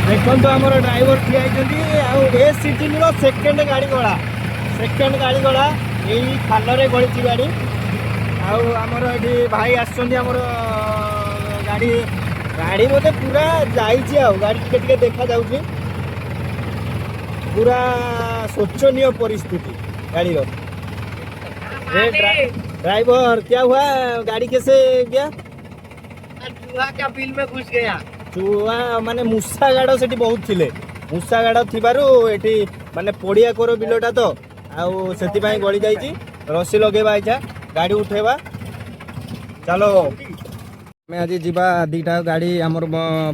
देखो आम ड्राइवर ठिया ए सीजन सेकेंड गाड़ी गला यही खाल गली गाड़ी आमर ये भाई आमर गाड़ी गाड़ी बोधे पूरा जाइए गाड़ी टिके देखा जाऊँगी पूरा शोचनीय परिस्थिति गाड़ी ड्राइवर क्या हुआ गाड़ी कैसे गया चूहा क्या बिल में घुस गया चूहा माने मूसा गाड़ से बहुत थिले मूसा गाड़ थिबारु एठी माने पड़िया कोर बिलटा तो आउ सेति पई गली जाईची रस्सी लगेबा आइछा गाड़ी उठेबा चलो मैं आज जीवा दीटा गाड़ी हमर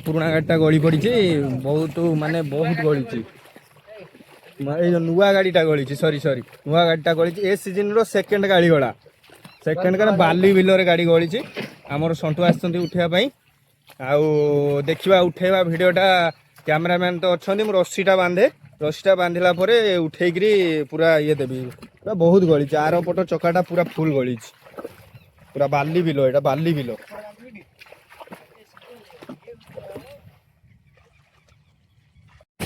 पुराना गाड़ीटा गली पड़ी बहुत माने बहुत गली नुआ गाड़ीटा गली सॉरी नुआ गाड़ीटा गली ए सीजन रो सेकंड गाड़ी गला सेकंड कारण बाली बिलर गाड़ी गली आमर संटू आसछन्ती उठेबा आउ देखा उठेबा भिडटा कैमरामैन तो अच्छा मुझे रस्सीटा बांधिला उठेकरी पूरा ये देवी पूरा बहुत गली आर पट चकाटा पूरा फुल गली पूरा बाली बिलो एटा बाली बिलो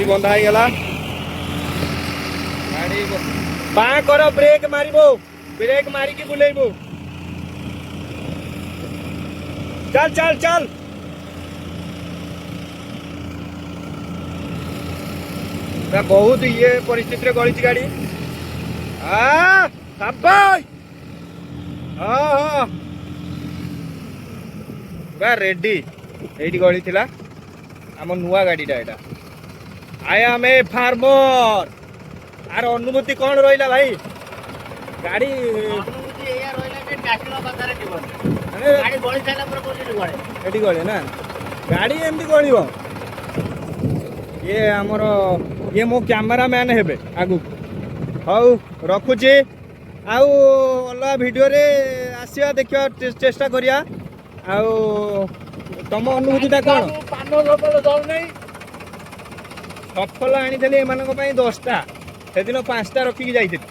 बंधा हो गला गाड़ी बाँ कर ब्रेक मारिबो ब्रेक मारिकी बुलेबो चल चल चल बहुत ये परिस्थिति गली गाड़ी रेडी ये गली थी आम नुआ गाड़ीटा एटा आई एम ए फार्मर आर अनुभूति कौन रहा भाई गाड़ी गले ना गाड़ी एमती गल ये आमर ये मो कैमरा मैन हेबे आगु हाउ रखुची आउ अलग वीडियो रे आसिया देखिया चेष्टा करिया आउ तम अनुभूतिटा कौन सफल आनी थली एमानक पई 10टा सेदिन 5टा रखिकी जाइथिल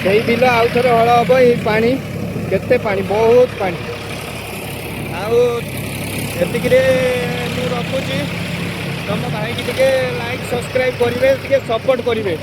सेही बिल आउ थरे हळ हबो ए पानी केते पानी बहुत पानी आउ एतिकिरे रखुची तुम भाई की लाइक सब्सक्राइब करेंगे सपोर्ट करेंगे।